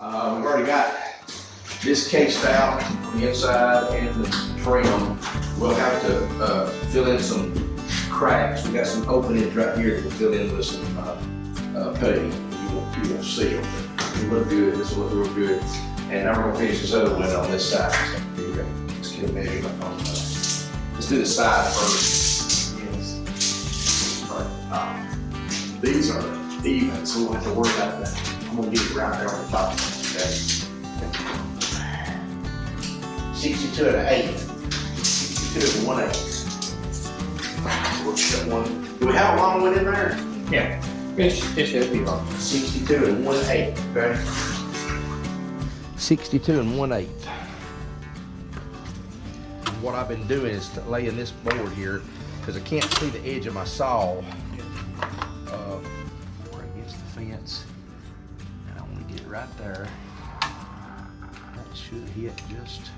We've already got this cased out on the inside and the trim. We'll have to fill in some cracks. We got some openings right here that we'll fill in with some putty. You won't see them, but it look good. This will look real good. And I'm gonna finish this other window on this side. So here we go. Let's get a measurement on that. Let's do the side first. Yes. All right. These are even, so we'll have to work out that. I'm gonna get it right there on the top. Okay. 62 and an 8. 62 and 1/8. We'll get one. Do we have a long one in there? Yeah. It should be long. 62 and 1/8. Okay. 62 and 1/8. What I've been doing is laying this board here because I can't see the edge of my saw where against the fence. And I want to get it right there. That should hit just.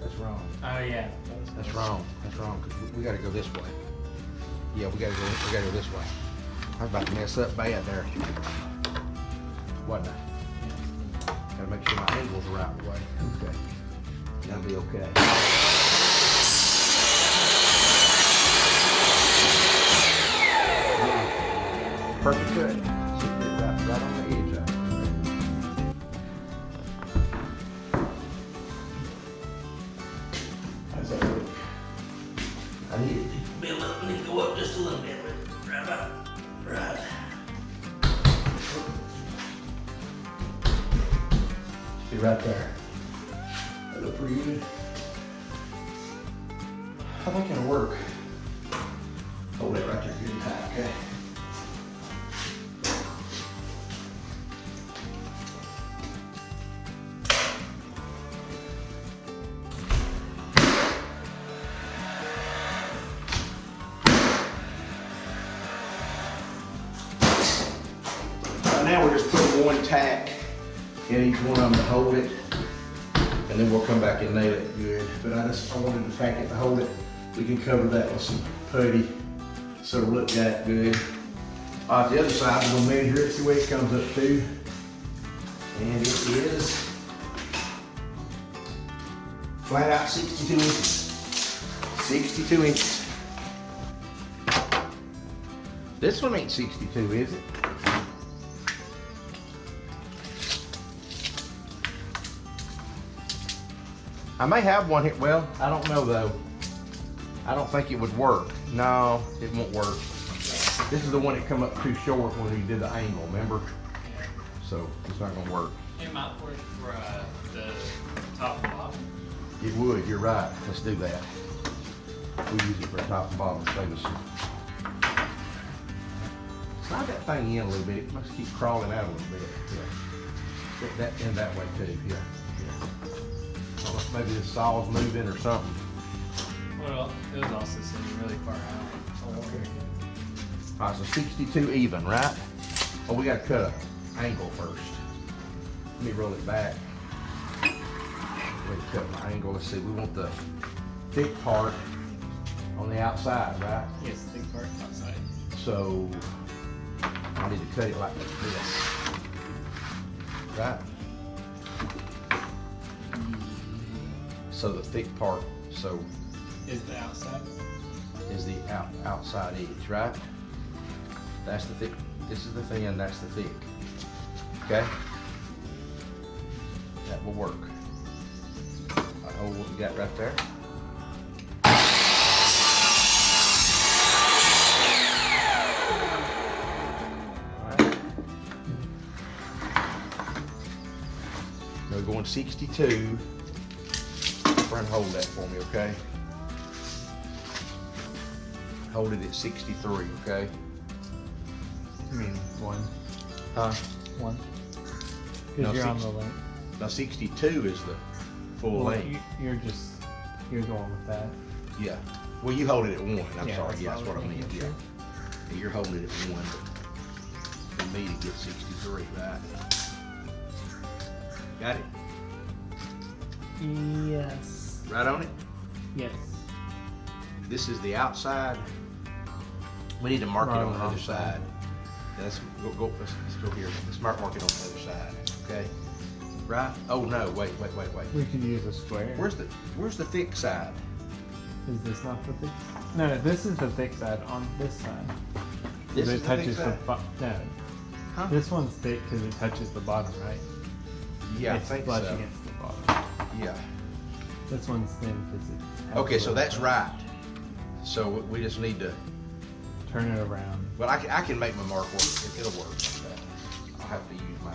That's wrong. Oh yeah. That's wrong. That's wrong. Cause we got to go this way. Yeah, we got to go this way. I was about to mess up bad there. Wasn't I? Gotta make sure my angle's the right way. Okay. That'll be okay. Perfect cut. Sit it right on the edge of it. How's that look? I need it to build up. I need to go up just a little bit. Right about. Right. Be right there. That look pretty good. I think it'll work. Hold it right there good and tight, okay? Now we're just putting one tack in each one of them to hold it, and then we'll come back and nail it good. But I wanted to tack it to hold it. We can cover that with some putty so it'll look that good. All right, the other side, we're gonna measure it, see where it comes up to. And it is flat out 62 inches. 62 inches. This one ain't 62, is it? I may have one here. Well, I don't know though. I don't think it would work. No, it won't work. This is the one that come up too short when we did the angle, remember? So it's not gonna work. It might work for the top and bottom. It would, you're right. Let's do that. We use it for top and bottom, save us some. Slide that thing in a little bit. It must keep crawling out a little bit. Yeah. Get that in that way too. Yeah. Maybe the saw's moving or something. Well, it was also sitting really far out. Oh, okay. All right, so 62 even, right? Oh, we gotta cut an angle first. Let me roll it back. Let me cut my angle. Let's see, we want the thick part on the outside, right? Yes, thick part outside. So I need to cut it like this, right? So the thick part, so is the outside? Is the outside edge, right? That's the thick. This is the thin. That's the thick. Okay. That will work. I hold what we got right there. Now we're going 62. And hold that for me, okay? Hold it at 63, okay? You mean one? Huh? One? No, Because you're on the length. Now 62 is the full length. You're going with that. Yeah. Well, you hold it at 1. I'm Yeah, sorry. Yeah, that's what I mean. mean. Yeah. Yeah. You're holding it at 1, but for me to get 63, right? Got it? Yes. Right on it? Yes. This is the outside. We need to mark it on the other side. Let's go here. Let's mark it on the other side. Okay. right? Oh no, wait. We could use a square. Where's the thick side? Is this not the thick? No, this is the thick side on this side. This is the thick side? No. Huh? This one's thick because it touches the bottom, right? Yeah, it's I think flush so. against the bottom. Yeah. This one's thin because it. Okay, so that's right. So we just need to. Turn it around. Well, I can make my mark work. It'll work. I'll have to use my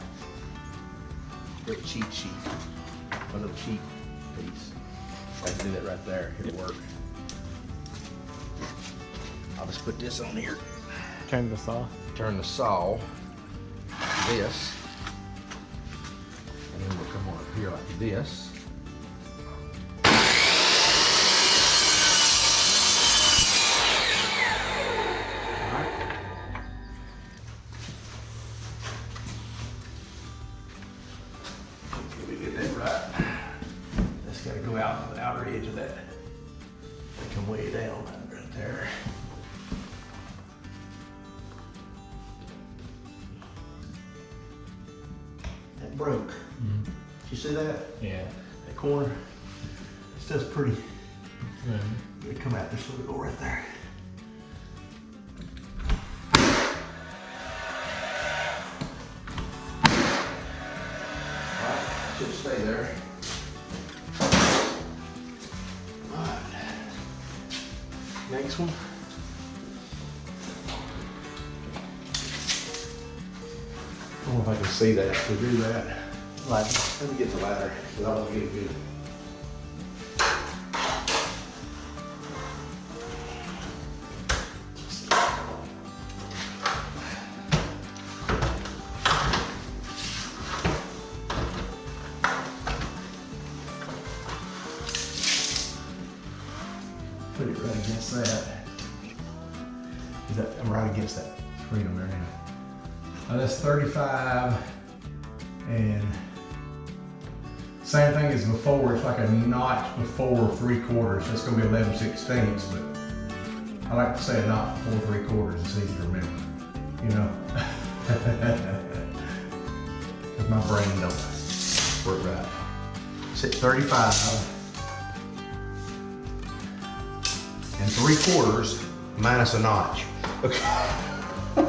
little cheat sheet, my little cheat piece. I can do that right there. It'll work. I'll just put this on here. Turn the saw. Turn the saw like this, and then we'll come on up here like this. Go out to the outer edge of that. I can weigh it down right there. That broke. Mm-hmm. Did you see that? Yeah. That corner. It does pretty Good. good. Come out this little go right there. Alright, should stay there. Next one. I don't know if I can see that to do that. Ladder. Let me get the ladder, because I want to get it good. Put it right against that. I'm right against that freedom there. Now that's 35, and same thing as before. It's like a notch before 3/4. That's gonna be 11/16, but I like to say a notch before 3/4. It's easy to remember, you know. Because my brain don't work right. Sit 35. And 3/4 minus a notch. Okay. Do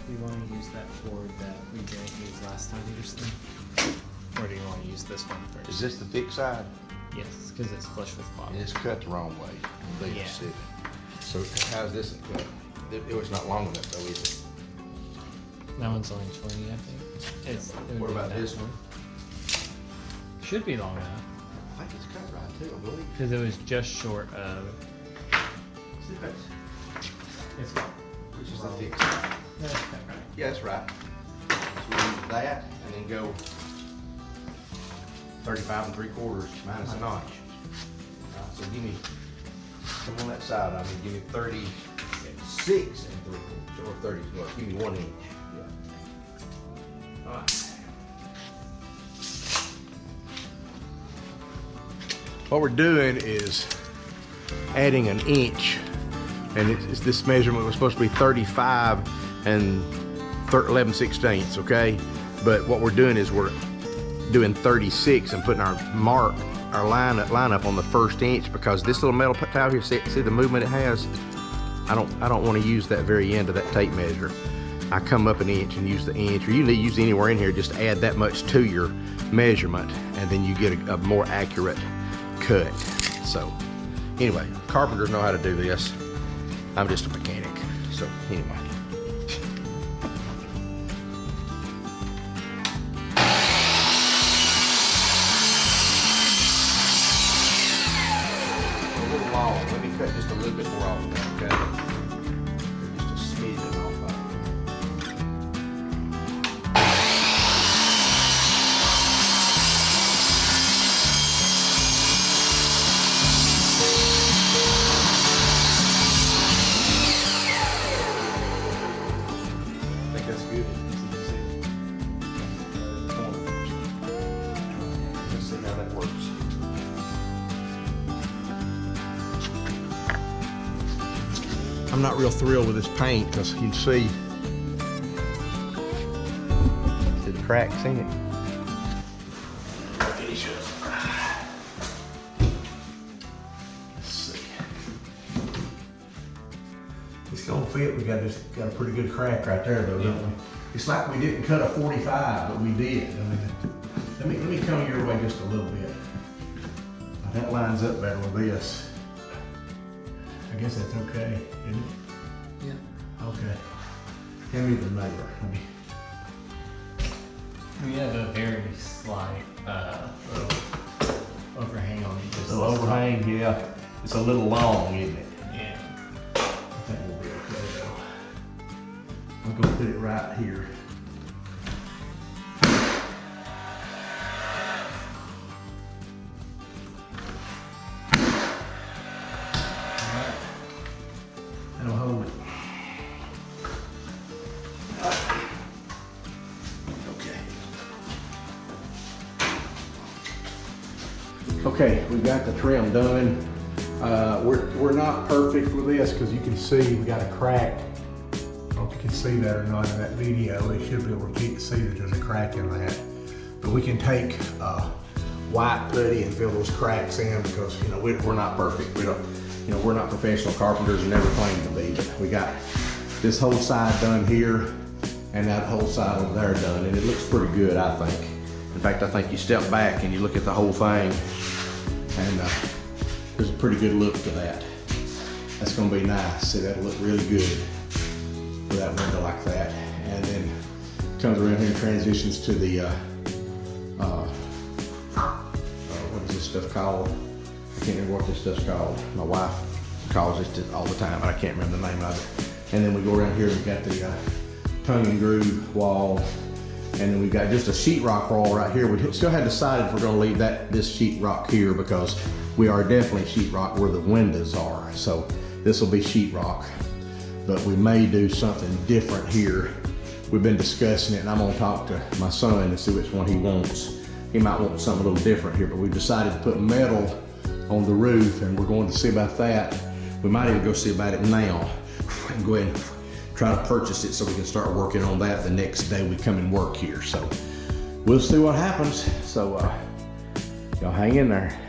you want to use that board that we didn't use last time, Kirsten? Or do you want to use this one first? Is this the thick side? Yes, because it's flush with bottom. It's cut the wrong way. Yeah. So how's this cut? It was not long enough though, is it? That one's only 20, I think. What about this one? Should be long enough. I think it's cut right too, I believe. Because it was just short of. It's Which is the thick side? that's cut right. Yeah, that's right. So we use that and then go 35 3/4 minus a notch. Right, so give me, come on that side, I mean, give me 36 3/4, or 30, well, give me 1 inch. Yeah. All right. What we're doing is adding an inch, and this measurement was supposed to be 35 and 11/16, okay? But what we're doing is we're doing 36 and putting our mark, our line up on the first inch, because this little metal tile here, see the movement it has? I don't want to use that very end of that tape measure. I come up an inch and use the inch, or you need to use anywhere in here, just add that much to your measurement, and then you get a more accurate cut. So anyway, carpenters know how to do this. I'm just a mechanic. So anyway. A little long. Let me cut just a little bit more off of that, okay? Just a smidgen off of it. I'm not real thrilled with this paint, because you can see cracks in it. Finish up. Let's see. It's gonna fit. We got a pretty good crack right there though, don't we? It's like we didn't cut a 45, but we did. I mean, let me come your way just a little bit. That lines up better with this. I guess that's okay, isn't it? Yeah. Okay. Hand me the neighbor. We have a very slight little overhang on it. So overhang, yeah. It's a little long, isn't it? Yeah. I think we'll be okay though. I'm gonna put it right here. Alright. That'll hold it. Okay, we've got the trim done. We're not perfect with this because you can see we got a crack. I don't know if you can see that or not in that video. They should be able to see that there's a crack in that. But we can take white putty and fill those cracks in because we're not perfect. We don't, we're not professional carpenters and never claim to be. But we got this whole side done here and that whole side over there done, and it looks pretty good, I think. In fact, I think you step back and you look at the whole thing, and there's a pretty good look to that. That's gonna be nice. See, that'll look really good with that window like that. And then comes around here and transitions to the, what is this stuff called? I can't remember what this stuff's called. My wife calls this all the time, but I can't remember the name of it. And then we go around here and we've got the tongue and groove wall. And then we've got just a sheetrock wall right here. We still had decided if we're gonna leave this sheetrock here because we are definitely sheetrock where the windows are. So this will be sheetrock, but we may do something different here. We've been discussing it, and I'm gonna talk to my son and see which one he wants. He might want something a little different here, but we've decided to put metal on the roof, and we're going to see about that. We might even go see about it now and go ahead and try to purchase it so we can start working on that the next day we come and work here. So we'll see what happens. So y'all hang in there.